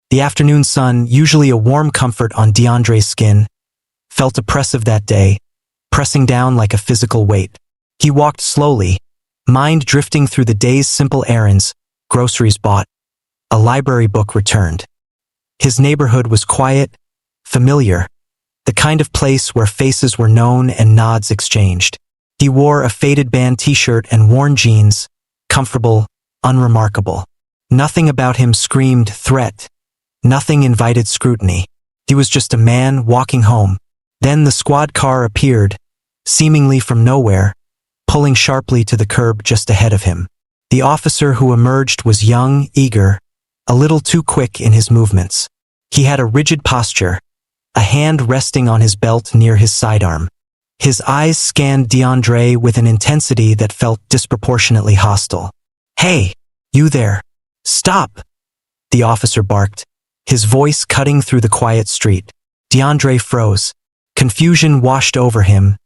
The afternoon sun, usually a warm comfort on DeAndre's skin, felt oppressive that day, pressing down like a physical weight. He walked slowly, mind drifting through the day's simple errands, groceries bought, a library book returned. His neighborhood was quiet, familiar, the kind of place where faces were known and nods exchanged. He wore a faded band t-shirt and worn jeans, comfortable, unremarkable. Nothing about him screamed threat. Nothing invited scrutiny. He was just a man walking home. Then the squad car appeared, seemingly from nowhere, pulling sharply to the curb just ahead of him. The officer who emerged was young, eager, a little too quick in his movements. He had a rigid posture, a hand resting on his belt near his sidearm. His eyes scanned DeAndre with an intensity that felt disproportionately hostile. "Hey, you there! Stop!" the officer barked, his voice cutting through the quiet street. DeAndre froze. Confusion washed over him,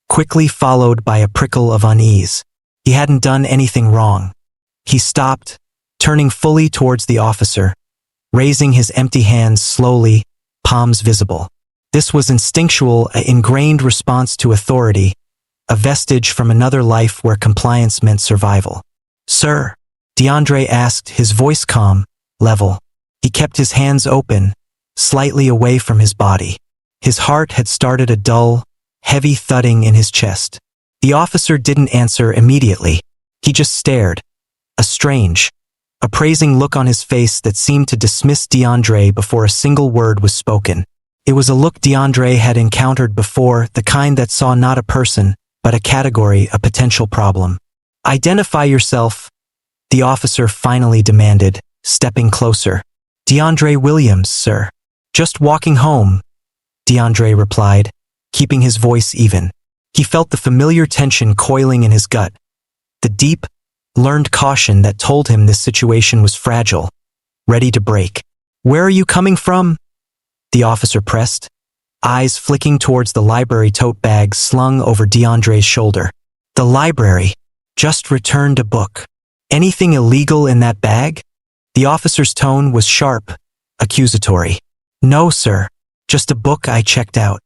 quickly followed by a prickle of unease. He hadn't done anything wrong. He stopped, turning fully towards the officer, raising his empty hands slowly, palms visible. This was instinctual, an ingrained response to authority, a vestige from another life where compliance meant survival. "Sir?" DeAndre asked, his voice calm, level. He kept his hands open, slightly away from his body. His heart had started a dull, heavy thudding in his chest. The officer didn't answer immediately. He just stared, a strange, appraising look on his face that seemed to dismiss DeAndre before a single word was spoken. It was a look DeAndre had encountered before, the kind that saw not a person, but a category, a potential problem. "Identify yourself," the officer finally demanded, stepping closer. "DeAndre Williams, sir." "Just walking home," DeAndre replied, keeping his voice even. He felt the familiar tension coiling in his gut, the deep, learned caution that told him this situation was fragile, ready to break. "Where are you coming from?" the officer pressed, eyes flicking towards the library tote bag slung over DeAndre's shoulder. "The library. Just returned a book." "Anything illegal in that bag?" The officer's tone was sharp, accusatory. "No, sir. Just a book I checked out."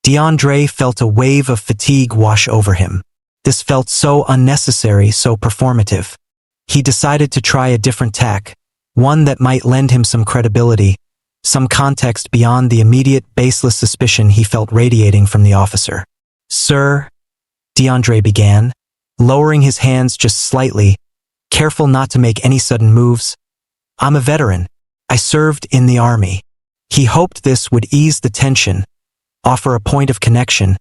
DeAndre felt a wave of fatigue wash over him. This felt so unnecessary, so performative. He decided to try a different tack, one that might lend him some credibility, some context beyond the immediate, baseless suspicion he felt radiating from the officer. "Sir," DeAndre began, lowering his hands just slightly, careful not to make any sudden moves. "I'm a veteran. I served in the army." He hoped this would ease the tension, offer a point of connection,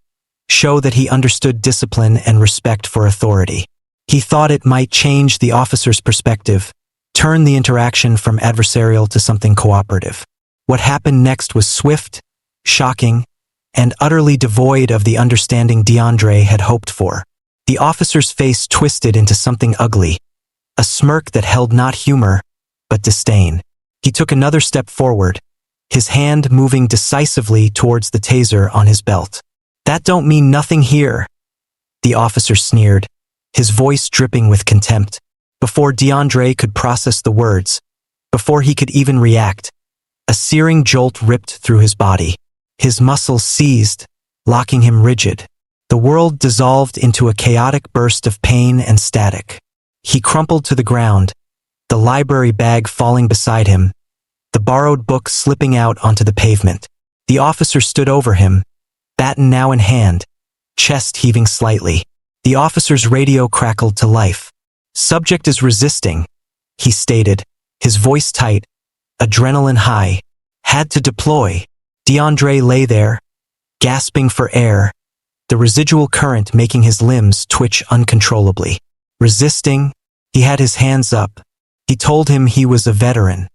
show that he understood discipline and respect for authority. He thought it might change the officer's perspective, turn the interaction from adversarial to something cooperative. What happened next was swift, shocking, and utterly devoid of the understanding DeAndre had hoped for. The officer's face twisted into something ugly, a smirk that held not humor, but disdain. He took another step forward, his hand moving decisively towards the taser on his belt. "That don't mean nothing here," the officer sneered, his voice dripping with contempt. Before DeAndre could process the words, before he could even react, a searing jolt ripped through his body. His muscles seized, locking him rigid. The world dissolved into a chaotic burst of pain and static. He crumpled to the ground, the library bag falling beside him, the borrowed book slipping out onto the pavement. The officer stood over him, baton now in hand, chest heaving slightly. The officer's radio crackled to life. "Subject is resisting," he stated, his voice tight, adrenaline high. "Had to deploy." DeAndre lay there, gasping for air, the residual current making his limbs twitch uncontrollably. Resisting? He had his hands up. He told him he was a veteran.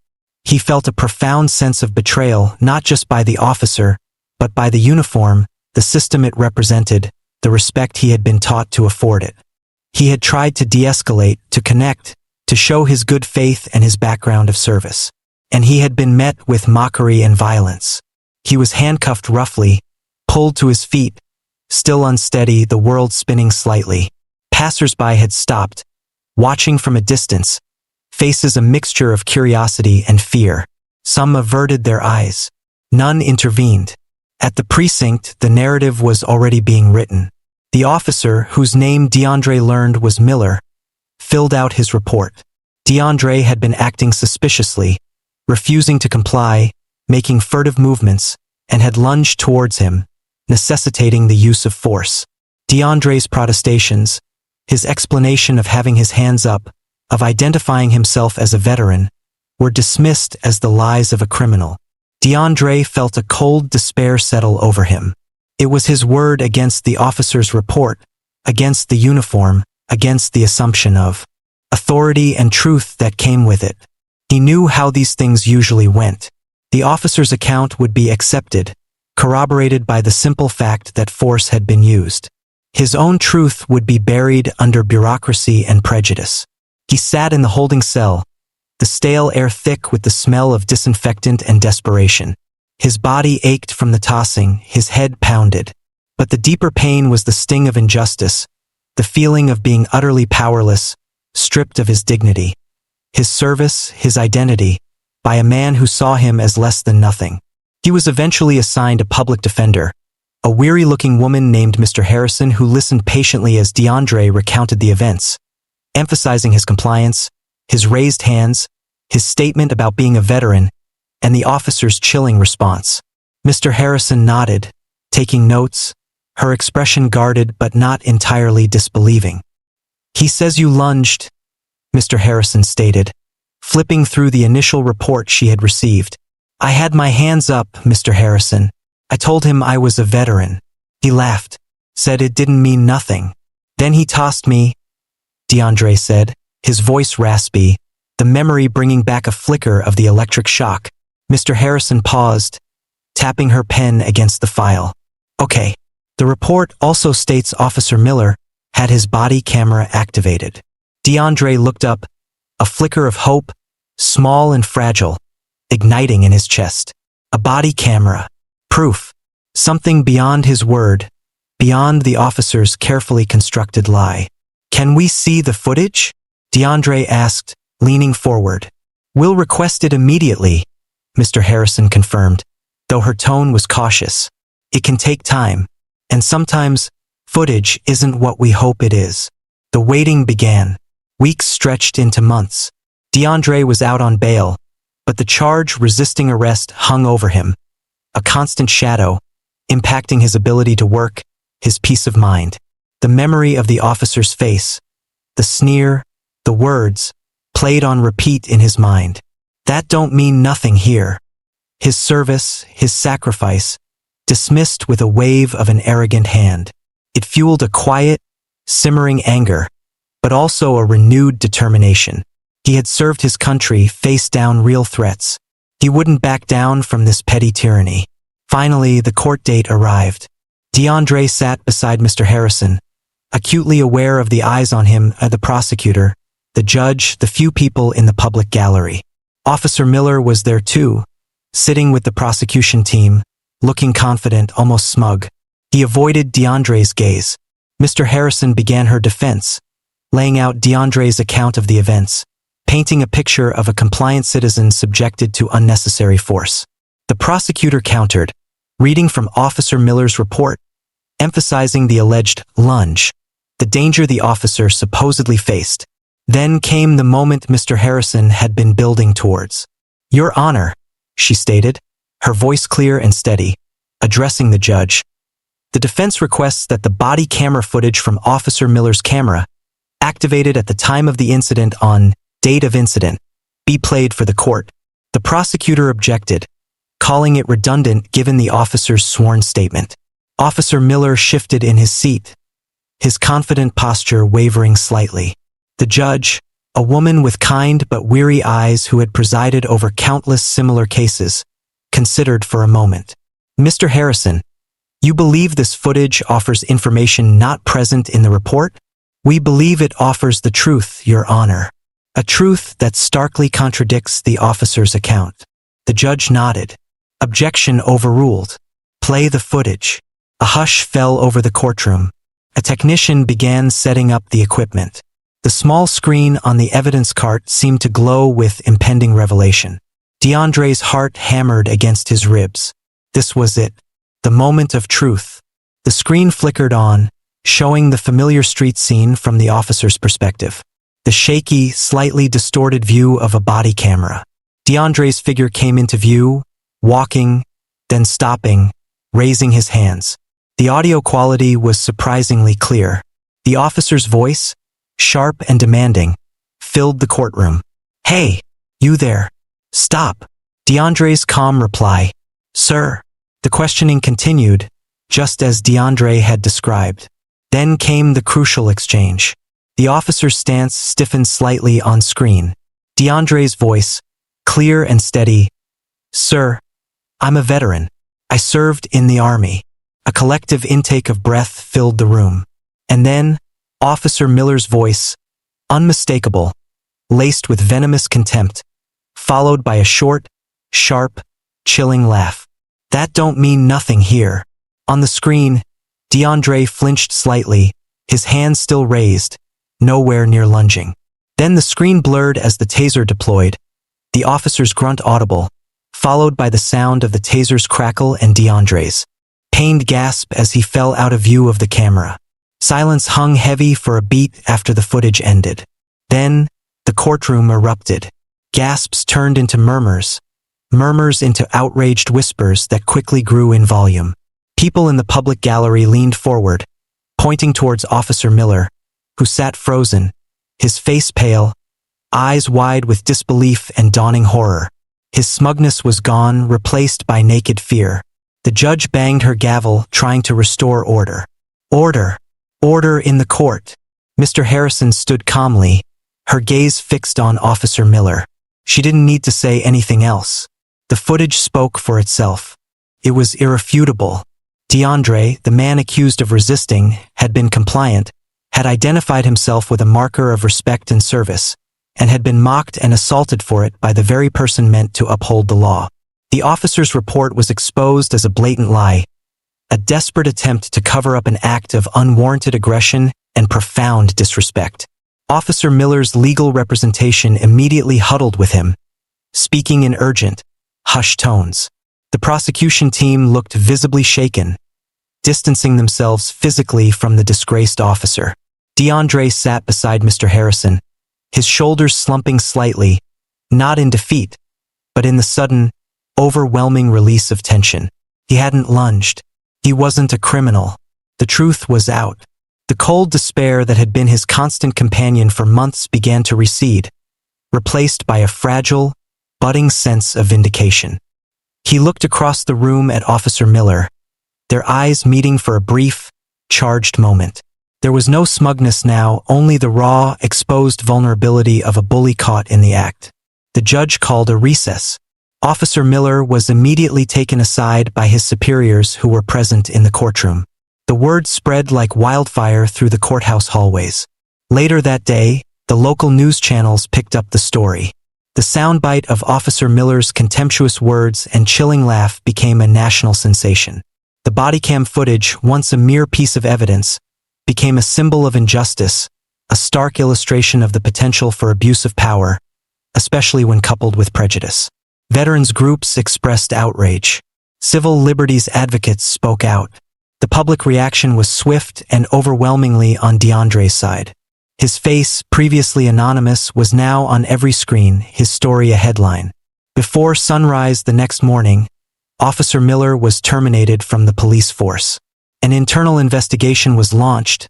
He felt a profound sense of betrayal, not just by the officer, but by the uniform, the system it represented, the respect he had been taught to afford it. He had tried to de-escalate, to connect, to show his good faith and his background of service. And he had been met with mockery and violence. He was handcuffed roughly, pulled to his feet, still unsteady, the world spinning slightly. Passers-by had stopped, watching from a distance, faces a mixture of curiosity and fear. Some averted their eyes. None intervened. At the precinct, the narrative was already being written. The officer, whose name DeAndre learned was Miller, filled out his report. DeAndre had been acting suspiciously, refusing to comply, making furtive movements, and had lunged towards him, necessitating the use of force. DeAndre's protestations, his explanation of having his hands up, of identifying himself as a veteran, were dismissed as the lies of a criminal. DeAndre felt a cold despair settle over him. It was his word against the officer's report, against the uniform, against the assumption of authority and truth that came with it. He knew how these things usually went. The officer's account would be accepted, corroborated by the simple fact that force had been used. His own truth would be buried under bureaucracy and prejudice. He sat in the holding cell, the stale air thick with the smell of disinfectant and desperation. His body ached from the tossing, his head pounded. But the deeper pain was the sting of injustice, the feeling of being utterly powerless, stripped of his dignity, his service, his identity, by a man who saw him as less than nothing. He was eventually assigned a public defender, a weary-looking woman named Mr. Harrison who listened patiently as DeAndre recounted the events, emphasizing his compliance, his raised hands, his statement about being a veteran, and the officer's chilling response. Mr. Harrison nodded, taking notes, her expression guarded but not entirely disbelieving. "He says you lunged," Mr. Harrison stated, flipping through the initial report she had received. "I had my hands up, Mr. Harrison. I told him I was a veteran." He laughed, said it didn't mean nothing. "Then he tossed me," DeAndre said, his voice raspy, the memory bringing back a flicker of the electric shock. Mr. Harrison paused, tapping her pen against the file. "Okay." The report also states Officer Miller had his body camera activated. DeAndre looked up, a flicker of hope, small and fragile, igniting in his chest. A body camera. Proof. Something beyond his word, beyond the officer's carefully constructed lie. "Can we see the footage?" DeAndre asked, leaning forward. "We'll request it immediately," Mr. Harrison confirmed, though her tone was cautious. "It can take time, and sometimes footage isn't what we hope it is." The waiting began. Weeks stretched into months. DeAndre was out on bail, but the charge resisting arrest hung over him, a constant shadow, impacting his ability to work, his peace of mind. The memory of the officer's face, the sneer, the words, played on repeat in his mind. That don't mean nothing here. His service, his sacrifice, dismissed with a wave of an arrogant hand. It fueled a quiet, simmering anger, but also a renewed determination. He had served his country, faced down real threats. He wouldn't back down from this petty tyranny. Finally, the court date arrived. DeAndre sat beside Mr. Harrison, acutely aware of the eyes on him, the prosecutor, the judge, the few people in the public gallery. Officer Miller was there too, sitting with the prosecution team, looking confident, almost smug. He avoided DeAndre's gaze. Mr. Harrison began her defense, laying out DeAndre's account of the events, painting a picture of a compliant citizen subjected to unnecessary force. The prosecutor countered, reading from Officer Miller's report, emphasizing the alleged lunge, the danger the officer supposedly faced. Then came the moment Mr. Harrison had been building towards. "Your Honor," she stated, her voice clear and steady, addressing the judge. "The defense requests that the body camera footage from Officer Miller's camera, activated at the time of the incident on date of incident, be played for the court." The prosecutor objected, calling it redundant given the officer's sworn statement. Officer Miller shifted in his seat, his confident posture wavering slightly. The judge, a woman with kind but weary eyes who had presided over countless similar cases, considered for a moment. "Mr. Harrison, you believe this footage offers information not present in the report?" "We believe it offers the truth, Your Honor. A truth that starkly contradicts the officer's account." The judge nodded. Objection overruled. "Play the footage." A hush fell over the courtroom. A technician began setting up the equipment. The small screen on the evidence cart seemed to glow with impending revelation. DeAndre's heart hammered against his ribs. This was it. The moment of truth. The screen flickered on, showing the familiar street scene from the officer's perspective. The shaky, slightly distorted view of a body camera. DeAndre's figure came into view, walking, then stopping, raising his hands. The audio quality was surprisingly clear. The officer's voice, sharp and demanding, filled the courtroom. "Hey, you there. Stop." DeAndre's calm reply, "Sir." The questioning continued, just as DeAndre had described. Then came the crucial exchange. The officer's stance stiffened slightly on screen. DeAndre's voice, clear and steady, "Sir, I'm a veteran. I served in the Army." A collective intake of breath filled the room. And then, Officer Miller's voice, unmistakable, laced with venomous contempt, followed by a short, sharp, chilling laugh. "That don't mean nothing here." On the screen, DeAndre flinched slightly, his hands still raised, nowhere near lunging. Then the screen blurred as the taser deployed, the officer's grunt audible, followed by the sound of the taser's crackle and DeAndre's pained gasp as he fell out of view of the camera. Silence hung heavy for a beat after the footage ended. Then, the courtroom erupted. Gasps turned into murmurs, murmurs into outraged whispers that quickly grew in volume. People in the public gallery leaned forward, pointing towards Officer Miller, who sat frozen, his face pale, eyes wide with disbelief and dawning horror. His smugness was gone, replaced by naked fear. The judge banged her gavel, trying to restore order. "Order! Order in the court!" Mr. Harrison stood calmly, her gaze fixed on Officer Miller. She didn't need to say anything else. The footage spoke for itself. It was irrefutable. DeAndre, the man accused of resisting, had been compliant, had identified himself with a marker of respect and service, and had been mocked and assaulted for it by the very person meant to uphold the law. The officer's report was exposed as a blatant lie, a desperate attempt to cover up an act of unwarranted aggression and profound disrespect. Officer Miller's legal representation immediately huddled with him, speaking in urgent, hushed tones. The prosecution team looked visibly shaken, distancing themselves physically from the disgraced officer. DeAndre sat beside Mr. Harrison, his shoulders slumping slightly, not in defeat, but in the sudden, overwhelming release of tension. He hadn't lunged. He wasn't a criminal. The truth was out. The cold despair that had been his constant companion for months began to recede, replaced by a fragile, budding sense of vindication. He looked across the room at Officer Miller, their eyes meeting for a brief, charged moment. There was no smugness now, only the raw, exposed vulnerability of a bully caught in the act. The judge called a recess. Officer Miller was immediately taken aside by his superiors who were present in the courtroom. The word spread like wildfire through the courthouse hallways. Later that day, the local news channels picked up the story. The soundbite of Officer Miller's contemptuous words and chilling laugh became a national sensation. The bodycam footage, once a mere piece of evidence, became a symbol of injustice, a stark illustration of the potential for abuse of power, especially when coupled with prejudice. Veterans groups expressed outrage. Civil liberties advocates spoke out. The public reaction was swift and overwhelmingly on DeAndre's side. His face, previously anonymous, was now on every screen, his story a headline. Before sunrise the next morning, Officer Miller was terminated from the police force. An internal investigation was launched,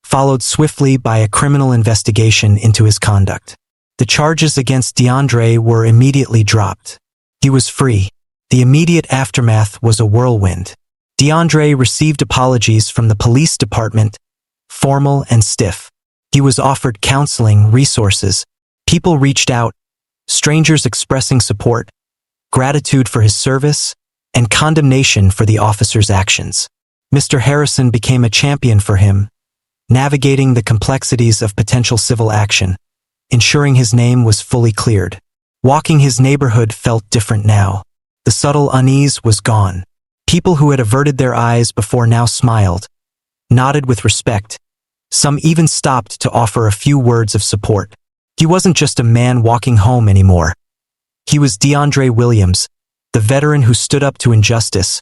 followed swiftly by a criminal investigation into his conduct. The charges against DeAndre were immediately dropped. He was free. The immediate aftermath was a whirlwind. DeAndre received apologies from the police department, formal and stiff. He was offered counseling, resources. People reached out, strangers expressing support, gratitude for his service, and condemnation for the officer's actions. Mr. Harrison became a champion for him, navigating the complexities of potential civil action, ensuring his name was fully cleared. Walking his neighborhood felt different now. The subtle unease was gone. People who had averted their eyes before now smiled, nodded with respect. Some even stopped to offer a few words of support. He wasn't just a man walking home anymore. He was DeAndre Williams, the veteran who stood up to injustice,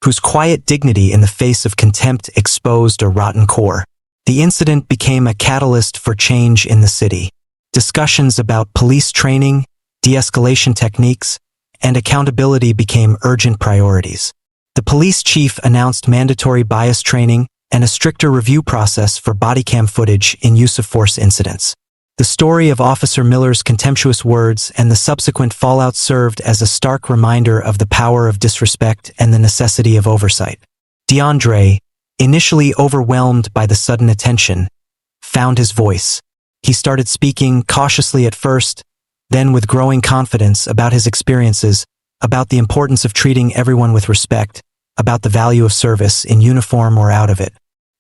whose quiet dignity in the face of contempt exposed a rotten core. The incident became a catalyst for change in the city. Discussions about police training, de-escalation techniques, and accountability became urgent priorities. The police chief announced mandatory bias training and a stricter review process for bodycam footage in use-of-force incidents. The story of Officer Miller's contemptuous words and the subsequent fallout served as a stark reminder of the power of disrespect and the necessity of oversight. DeAndre, initially overwhelmed by the sudden attention, found his voice. He started speaking cautiously at first, then with growing confidence about his experiences, about the importance of treating everyone with respect, about the value of service in uniform or out of it.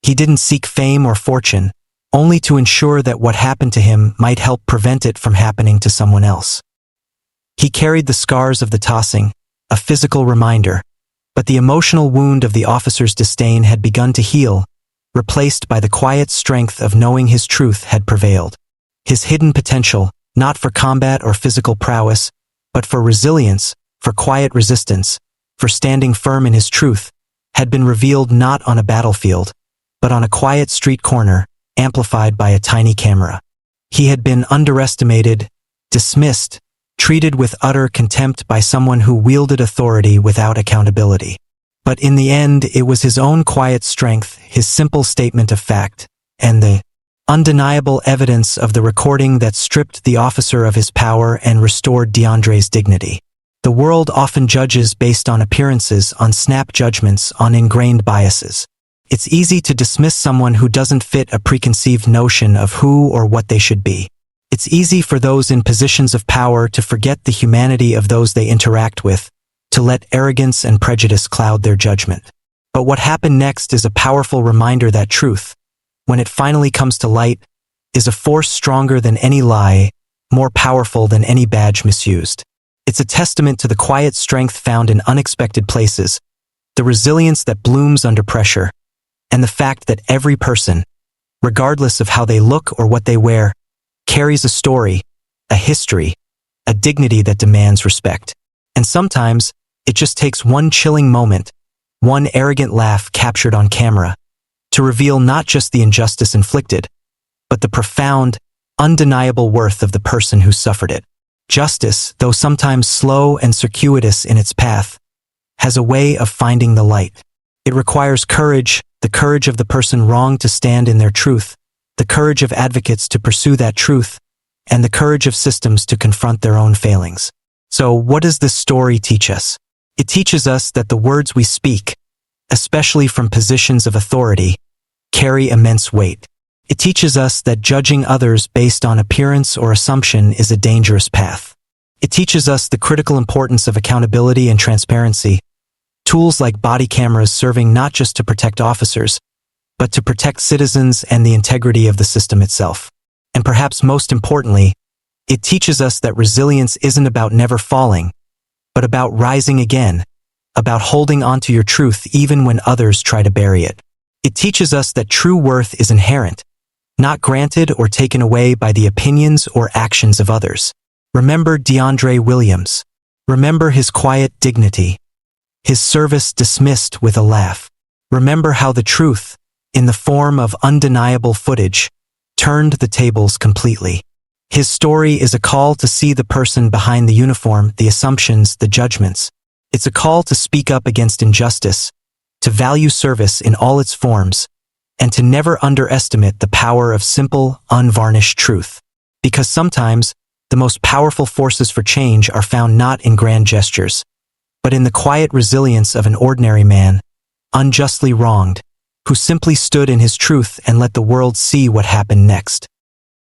He didn't seek fame or fortune, only to ensure that what happened to him might help prevent it from happening to someone else. He carried the scars of the tossing, a physical reminder, but the emotional wound of the officer's disdain had begun to heal, replaced by the quiet strength of knowing his truth had prevailed. His hidden potential, not for combat or physical prowess, but for resilience, for quiet resistance, for standing firm in his truth, had been revealed not on a battlefield, but on a quiet street corner, amplified by a tiny camera. He had been underestimated, dismissed, treated with utter contempt by someone who wielded authority without accountability. But in the end, it was his own quiet strength, his simple statement of fact, and the undeniable evidence of the recording that stripped the officer of his power and restored DeAndre's dignity. The world often judges based on appearances, on snap judgments, on ingrained biases. It's easy to dismiss someone who doesn't fit a preconceived notion of who or what they should be. It's easy for those in positions of power to forget the humanity of those they interact with, to let arrogance and prejudice cloud their judgment. But what happened next is a powerful reminder that truth, when it finally comes to light, is a force stronger than any lie, more powerful than any badge misused. It's a testament to the quiet strength found in unexpected places, the resilience that blooms under pressure, and the fact that every person, regardless of how they look or what they wear, carries a story, a history, a dignity that demands respect. And sometimes, it just takes one chilling moment, one arrogant laugh captured on camera, to reveal not just the injustice inflicted, but the profound, undeniable worth of the person who suffered it. Justice, though sometimes slow and circuitous in its path, has a way of finding the light. It requires courage, the courage of the person wronged to stand in their truth, the courage of advocates to pursue that truth, and the courage of systems to confront their own failings. So, what does this story teach us? It teaches us that the words we speak, especially from positions of authority, carry immense weight. It teaches us that judging others based on appearance or assumption is a dangerous path. It teaches us the critical importance of accountability and transparency, tools like body cameras serving not just to protect officers, but to protect citizens and the integrity of the system itself. And perhaps most importantly, it teaches us that resilience isn't about never falling, but about rising again, about holding on to your truth even when others try to bury it. It teaches us that true worth is inherent, not granted or taken away by the opinions or actions of others. Remember DeAndre Williams. Remember his quiet dignity, his service dismissed with a laugh. Remember how the truth, in the form of undeniable footage, turned the tables completely. His story is a call to see the person behind the uniform, the assumptions, the judgments. It's a call to speak up against injustice, to value service in all its forms, and to never underestimate the power of simple, unvarnished truth. Because sometimes, the most powerful forces for change are found not in grand gestures, but in the quiet resilience of an ordinary man, unjustly wronged, who simply stood in his truth and let the world see what happened next.